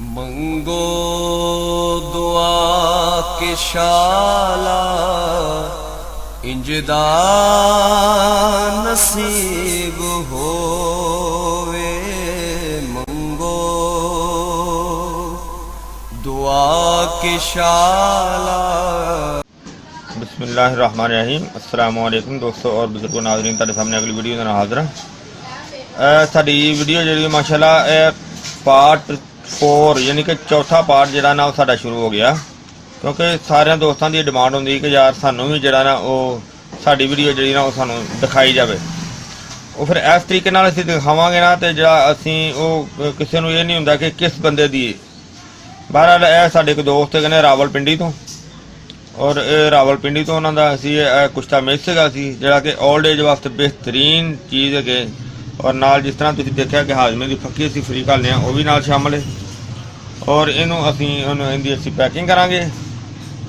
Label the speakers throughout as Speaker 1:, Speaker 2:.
Speaker 1: मंगो दुआ के शाला इंजदा नसीब होवे। मंगो दुआ के शाला।
Speaker 2: बिस्मिल्लाहिर्रहमानिर्रहीम। अस्सलाम वालेकुम दोस्तों और बुजुर्गों नाज़रीन, तुहाडे सामने अगली वीडियो दे नाल हाज़र हां। साडी वीडियो जिहड़ी माशाअल्लाह पार्ट 4 यानी कि चौथा पार्ट जिहड़ा ना साडा शुरू हो गया, क्योंकि सारे दोस्तों की डिमांड होंदी कि यार सानू भी जिहड़ा ना साडी वीडियो जिहड़ी ना सानू दिखाई जाए। वो फिर इस तरीके नाल असीं दिखावांगे ना तो जिहड़ा असीं किसी नूं ये नहीं हुंदा कि किस बंदे दी। बहरहाल यह साडे एक दोस्त कहने रावलपिंडी तो, और रावलपिंडी तो उन्होंने असी कुश्ता मिक्स है जोड़ा कि ओल्ड एज वास्ते बेहतरीन चीज़ है। और नाल जिस तरह तुसीं देखा कि हाजमे की फक्की असी फ्री घालने वो भी नाल शामिल है। और इनू असी पैकिंग करांगे।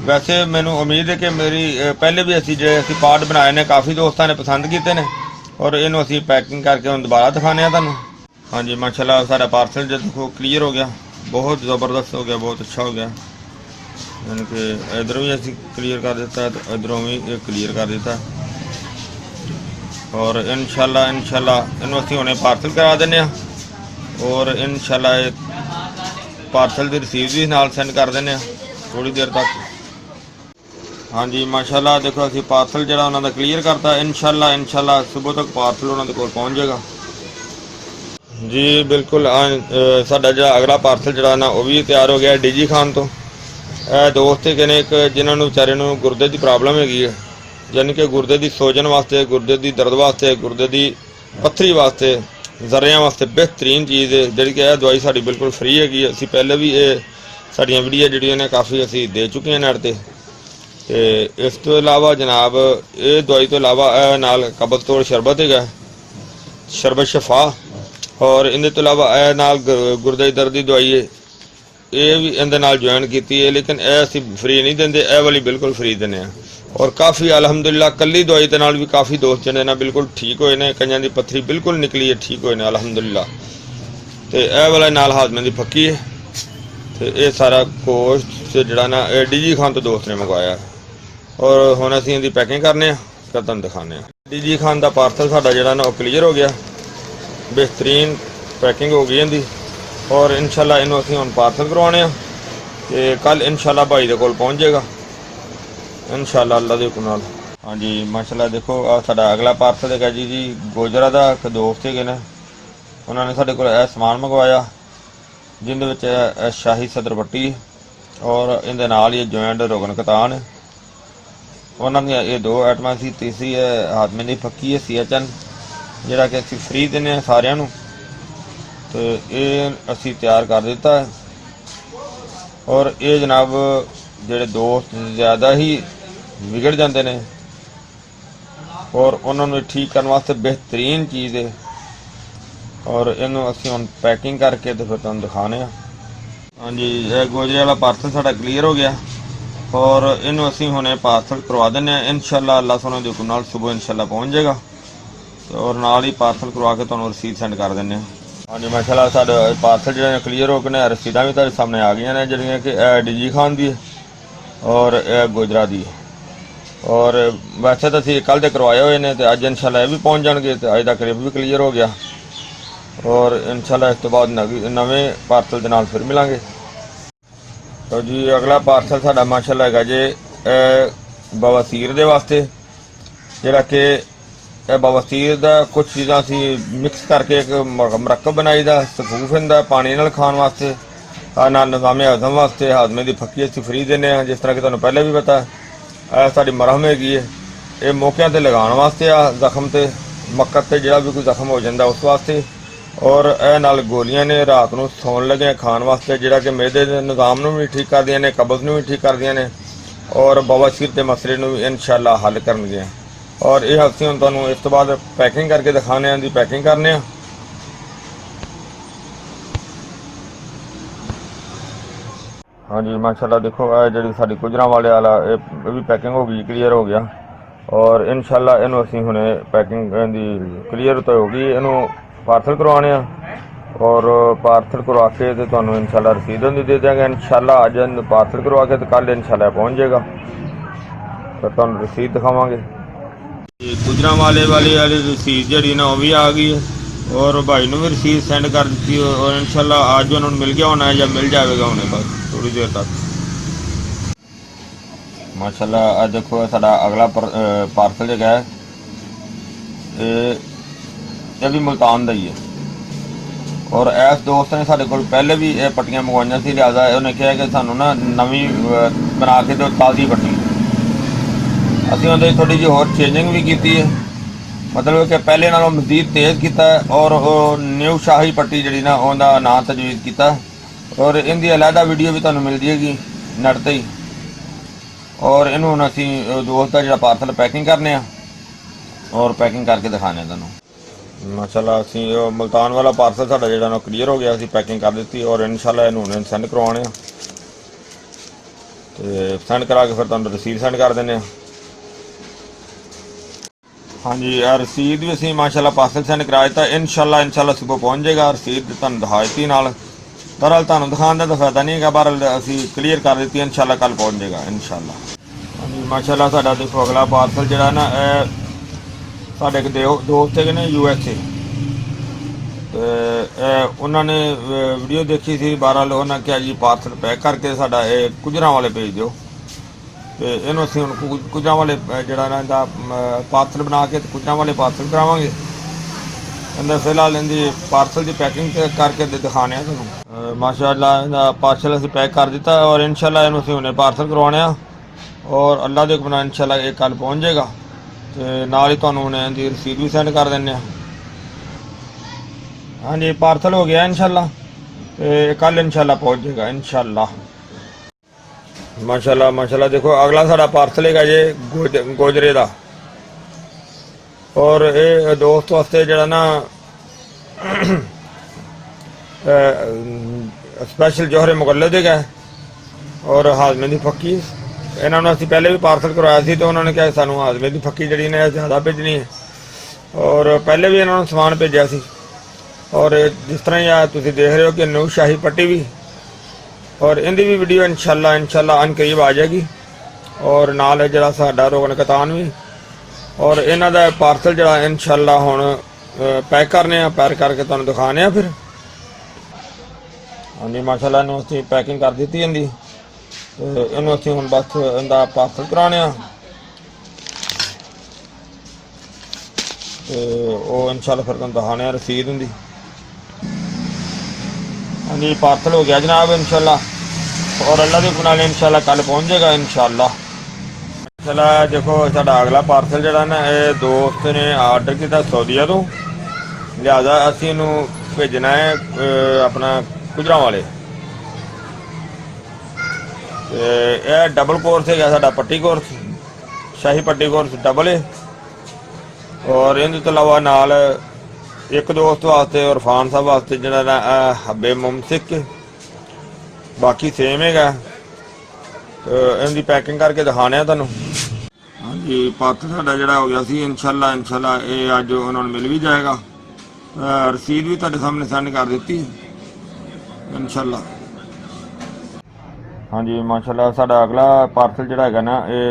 Speaker 2: वैसे मैनू उम्मीद है कि मेरी पहले भी असी जो असी पार्ट बनाए ने काफ़ी दोस्तों ने पसंद किए हैं, और इनू असी पैकिंग करके हम दोबारा दिखाने तुहानूं। हाँ जी माशाल्लाह सारा पार्सल जो देखो क्लीयर हो गया, बहुत ज़बरदस्त हो गया, बहुत अच्छा हो गया। यानी कि इधरों भी असी क्लीयर कर दिता है तो इधरों भी क्लीयर कर दिता है। और इंशाल्लाह इनू असी हुणे पार्सल करा देने, और इंशाल्लाह पार्सल की रसीद भी नाल सेंड कर देने थोड़ी देर तक। हाँ जी माशाल्लाह देखो असी पार्सल जो उन्होंने क्लीयर करता। इंशाल्लाह सुबह तक पार्सल उन्होंने कोल पहुँच जाएगा जी। बिल्कुल साडा जो अगला पार्सल जोड़ा ना वो भी तैयार हो गया डीजी खान तो। दोस्त कहने एक जिन्होंने बेचारे गुरदे की प्रॉब्लम हैगी है, यानी कि गुरदे की सोजन वास्ते, गुरदे की दर्द वास्ते, गुरदे की पत्थरी वास्ते, जरिया वास्ते बेहतरीन चीज़ है जी। कि दवाई साड़ी बिल्कुल फ्री हैगी। असी पहले भी ये साड़ियाँ वीडियो जी ने काफ़ी असी दे चुके हैं नैट पर। तो इस तो इलावा जनाब ये दवाई तो इलावा नाल कबज तोड़ शरबत है, शरबत शफा, और इनके तो इलावा नाल गुरदे की दर्द की दवाई है, ये भी इहदे नाल ज्वाइन की है। लेकिन यह असी फ्री नहीं देंगे, यह वाली बिल्कुल फ्री देने। और काफ़ी अलहमदुलिल्लाह कली दवाई के नाल भी काफ़ी दोस्त जने ना बिल्कुल ठीक होए ने, कईयां दी पत्थरी बिल्कुल निकली है, ठीक होए ने अलहमदुलिल्लाह। तो यह वाला नाल हाजमे की फक्की है। तो ये सारा कोर्स जोड़ा ना डीजी खान तो दोस्त ने मंगवाया, और हुण असीं इहदी पैकिंग करने फिर तुहानूं दिखाने। डीजी खान का पार्सल साडा जोड़ा ना क्लीयर हो गया, बेहतरीन पैकिंग हो गई इहदी। और इंशाल्लाह इनू असीं हुण पार्सल करवाने ते कल इंशाल्लाह भाई दे कोल पहुँच जाएगा इंशाल्लाह अल्लाह दे हुक्म नाल। हाँ जी माशाल्लाह देखो साडा अगला पार्सल है जी गोजरा का एक दोस्त है ने, उन्होंने साडे कोल समान मंगवाया जिंदे विच शाही सदर पट्टी और इहदे नाल ही जॉइंट रोगन कतान है। उन्होंने ये दो आइटमां सी। तीसरी है हाजमे की फक्की है CHN जिहड़ा कि असीं फ्री देने सारिਆਂ ਨੂੰ। तो ये असी तैयार कर दिता है। और ये जनाब जेडे दोस्त ज़्यादा ही बिगड़ जाते हैं और उन्होंने ठीक करने वास्ते बेहतरीन चीज़ है। और इनू असी हुण पैकिंग करके तो फिर तुहानूं दिखाने। हाँ जी गोजरे वाला पार्सल साडा क्लीयर हो गया, और इनू असी हुणे पार्सल करवा देने इंशाल्लाह अल्लाह सोने दे हुक्म नाल सुबह इंशाल्लाह पहुँच जाएगा। और नाल ही पार्सल करवा के तुहानूं रसीद सेंड कर देने। हाँ जी माशाल्लाह साडे पार्सल जो क्लीयर हो गए, रसीदा भी तुहाडे सामने आ गई ने जिहड़ियां कि डीजी खान दी और गोजरा दी। और वैसे तो असीं कल दे करवाए हुए ने, तो अज इंशाल्लाह ये भी पहुँच जाएंगे। तो अज दा क्रिप भी क्लीयर हो गया, और इंशाल्लाह इस तो बाद नवें पार्सल के नाल फिर मिलांगे। तो जी अगला पार्सल साडा माशाल्लाह है जी बवासीर दे वास्ते, जिहड़ा कि बवासीर का कुछ चीज़ां असी मिक्स करके एक मरकब बनाई दा सफूफ इहदा पानी नाल खाण वास्ते, नाल निज़ामे हज़म वास्ते। हाजमे की फक्की असी फ्री देने, जिस तरह कि तुहानूं पहले भी पता है। साडी मरहम हैगी है, ये मौक़िਆਂ ते लगाउण वास्ते आ, जख्म ते मक्कत ते जिहड़ा भी कोई जख्म हो जाता उस वास्ते। और यह नाल गोलियां ने रात नूं सौण लगे खाण वास्ते, जिहड़ा कि मैदे दे निज़ाम नूं भी ठीक करदियां ने, कब्ज़ नूं भी ठीक करदियां ने, और बवासीर के मसले नूं भी इंशाल्लाह हल करनगियां। और ये असीं हुण तुहानूं इस तो बाद पैकिंग करके दिखाने दी पैकिंग करने। हाँ जी माशाल्लाह देखो जी साडी गुजरां वाले वाला ये भी पैकिंग हो गई, क्लीयर हो गया। और इंशाल्लाह इनू असीं हुणे पैकिंग दी क्लीयर तो हो गई, इनू पार्सल करवाने और पार्सल करवा के तो तुहानू इंशाल्लाह रसीद होंदी दे देंगे इंशाल्लाह। अज पार्सल करवा के तो कल इंशाल्लाह पहुँच जाएगा, तो तुहानू रसीद दिखावांगे। गुजरांवाले वाली रसीद जी ना वो भी आ गई है, और भाई ने भी रसीद सेंड कर दी, और इंशाल्लाह अज उन्होंने मिल गया होना है या मिल जाएगा उन्हें बस थोड़ी देर तक। माशाल्लाह आज देखो साडा अगला पार्सल जो है ये भी मुल्तान का ही है, और इस दोस्त ने साढ़े को पहले भी ये पट्टियां मंगवाइया सी, लिहाजा उन्हें कहा कि सानू ना नवी बना के दो ताज़ी पट्टी। असीं उहदे थोड़ी जी होर चेंजिंग भी की है, मतलब कि पहले नालों मज़ीद तेज़ किया है, और न्यू शाही पट्टी जी ना उहदा नाम तजवीज़ किया, और इनकी अलहदा वीडियो भी तुहानू मिल जाएगी नेट ते ही। और इनू हुण असीं दोस्त का जो पार्सल पैकिंग करने और पैकिंग करके दिखाने तुहानू। माशाल्लाह असीं मुल्तान वाला पार्सल साडा जिहड़ा ना क्लीयर हो गया, असीं पैकिंग कर दी, और इंशाल्लाह इनू हुण सेंड करवाने ते सेंड करा के फिर तुहानू रसीद सेंड कर देने। हाँ जी, रसीद भी असीं माशाल्लाह पार्सल सेंड करा दिता, इंशाल्लाह सुबह पहुँच जाएगा। रसीद तुहानू दिखा दी नाल, बहरहाल तुहानू दिखाने का तो फायदा नहीं है, बहरहाल असीं क्लीयर कर दी, इंशाल्लाह कल पहुँच जाएगा इंशाल्लाह। हाँ जी माशाल्लाह साडा देखो अगला पार्सल जिहड़ा ना साढ़े एक दोस्त है ने USA, तो उन्होंने वीडियो देखी थी, बहरहाल उन्होंने कहा जी पार्सल पैक करके साडा गुजरांवाले भेज दो, तो इनू असीं हुण गुजरांवाले जिहड़ा ना इहदा पार्सल बना के गुजरांवाले पार्सल करावांगे। इहदा फिलहाल इहदी पार्सल की पैकिंग करके दिखाने तुहानू। माशाल्लाह इहदा पार्सल असीं पैक कर दिता, और इंशाल्लाह इहनू असीं हुणे पार्सल करवाने, और अल्लाह दे हुक्म नाल इंशाल्लाह ये कल पहुँच जाएगा, तो नाल ही तुहानू हुणे इहदी रसीद भी सेंड कर देने। हाँ जी पार्सल हो गया इंशाल्लाह, तो कल इंशाल्लाह पहुँच जाएगा इंशाल्लाह। माशाल्लाह माशाल्लाह देखो अगला साडा पार्सल है जी गोजरे का, और ये दोस्त वास्ते जिहड़ा ना स्पैशल जोहरे मुगल्लद है, और हाजमे की फक्की। इन्होंने असीं पहले भी पार्सल करवाया सी, तो उन्होंने कहा सानू हाजमे की फक्की जी ने ज़्यादा भेजनी है, और पहले भी इन्होंने समान भेजा सी। और जिस तरह ही तुसीं देख रहे हो कि न्यू शाही पट्टी भी, और इनकी भी वीडियो इंशाल्लाह अन करीब आ जाएगी, और नाल जिहड़ा साडा रोगन कतान भी, और इन्हां दा पार्सल जिहड़ा इंशाल्लाह हुण पैक करने पैक करके तुहानू दिखाने फिर। हाँ जी माशाल्लाह इन्हूं असीं पैकिंग कर दी इनकी, तो इन्हूं असीं हुण बस इहदा पार्सल कराने तो वो इंशाल्लाह फिर तुहानू दिखाने रसीद हुंदी। हाँ जी पार्सल हो गया जनाब इंशाल्लाह, और अल्लाह के हुक्म नाल इंशाल्लाह कल पहुँच जाएगा इंशाल्लाह। इंशाल्लाह देखो साडा अगला पार्सल जिहड़ा ना ये दोस्त ने आर्डर किया सऊदीया तो, लिहाजा असीं इहनूं भेजना है अपना गुजरांवाले। यह डबल कोर्स है साडा पट्टी कोर्स, शाही पट्टी कोर्स डबल है, और इहदे तो अलावा नाल एक दोस्त वास्ते इरफान साहब वास्ते जिहड़ा ना हब्बे मुमसिक, बाकी सेम है। तो इनकी पैकिंग करके दिखाने तुहानू। हाँ जी पार्सल साडा जिहड़ा हो गया सी इंशाल्लाह ये अज उन्होंने मिल भी जाएगा, रसीद भी तुहाडे सामने सेंड कर दी इंशाल्लाह। हाँ जी माशाल्लाह साडा अगला पार्सल जिहड़ा है ना ये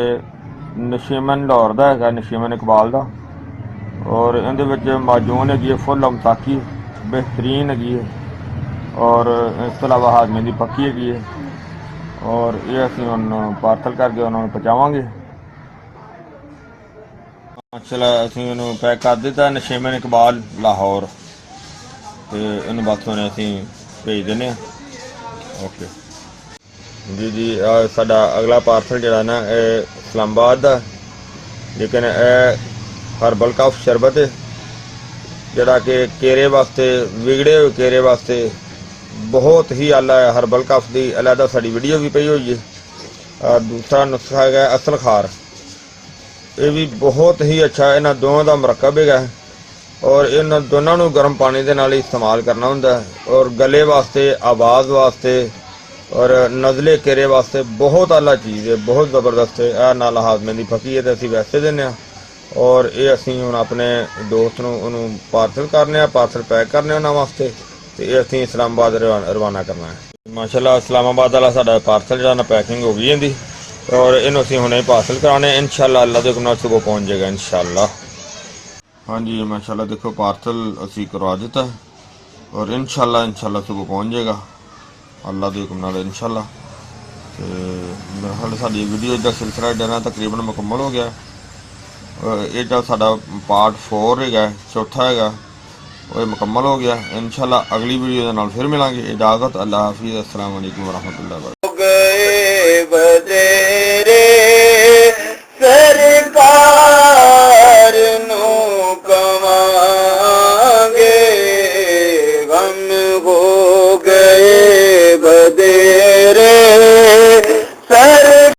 Speaker 2: नशीमन लाहौर का है, नशीमन इकबाल का, और इहदे विच माजून है फुल अमताकी बेहतरीन है, और इस तो अलावा हाजमे की पक्की है, और ये असीं हुण पार्सल करके उन्होंने पहुँचावांगे। माशाल्लाह असीं इहनूं पैक कर दिता नशीमन इकबाल लाहौर, तो इहनूं बस हुणे असीं भेज दिंदे हां। ओके जी साडा अगला पार्सल जिहड़ा ना इस्लामाबाद का, लेकिन हरबल कफ शरबत है जिहड़ा कि केरे वास्ते विगड़े हुए केरे वास्ते बहुत ही आला है। हरबल कफ की अलहदा साड़ी वीडियो भी पई हुई है। दूसरा नुस्खा है असल खार, ये भी बहुत ही अच्छा है, इन्होंने दोनों का मरकब है, और इन दोनों को गर्म पानी के नाल इस्तेमाल करना होंदा है, और गले वास्ते आवाज़ वास्ते और नज़ले केरे वास्ते बहुत आला चीज़ है, बहुत ज़बरदस्त है। यह नाल हाजमे की फकी है तो असीं वैसे देने, और ये असीं हुण अपने दोस्त नूं पार्सल करने, पार्सल पैक करने उन्हां वास्ते, ਤੇ ਇਹ ਅਸੀਂ ਇਸਲਾਮਾਬਾਦ ਰਵਾਨਾ ਕਰਨਾ ਹੈ। ਮਾਸ਼ਾਅੱਲਾ ਇਸਲਾਮਾਬਾਦ ਵਾਲਾ ਸਾਡਾ ਪਾਰਸਲ ਜਿਹੜਾ ਨਾ ਪੈਕਿੰਗ ਹੋ ਗਈ ਇਹਦੀ, ਔਰ ਇਹਨੂੰ ਅਸੀਂ ਹੁਣੇ ਪਾਰਸਲ ਕਰਾਉਣੇ ਇਨਸ਼ਾਅੱਲਾ। ਅੱਲਾ ਦੇ ਹੁਕਮ ਨਾਲ ਸੁਬਹ ਪਹੁੰਚ ਜਾਏਗਾ ਇਨਸ਼ਾਅੱਲਾ। ਹਾਂਜੀ ਮਾਸ਼ਾਅੱਲਾ ਦੇਖੋ ਪਾਰਸਲ ਅਸੀਂ ਕਰਵਾ ਦਿੱਤਾ ਔਰ ਇਨਸ਼ਾਅੱਲਾ ਸੁਬਹ ਪਹੁੰਚ ਜਾਏਗਾ ਅੱਲਾ ਦੇ ਹੁਕਮ ਨਾਲ ਇਨਸ਼ਾਅੱਲਾ। ਤੇ ਮੇਰੇ ਖਿਆਲ ਸਾਡੀ ਵੀਡੀਓ ਦਾ ਸਿਲਸਿਲਾ ਜਿਹੜਾ ਤਕਰੀਬਨ ਮੁਕੰਮਲ ਹੋ ਗਿਆ। ਇਹ ਜਿਹੜਾ ਸਾਡਾ ਪਾਰਟ 4 ਹੈਗਾ, ਚੌਥਾ ਹੈਗਾ, ਉਹ ਮੁਕੰਮਲ ਹੋ ਗਿਆ ਇਨਸ਼ਾਅੱਲਾ। ਅਗਲੀ ਵੀਡੀਓ ਦੇ ਨਾਲ ਫਿਰ ਮਿਲਾਂਗੇ। ਇਜਾਜ਼ਤ, ਅੱਲਾ ਹਾਫਿਜ਼, अस्सलाम वालेकुम वरहमतुल्लाहि वबरकातुहू।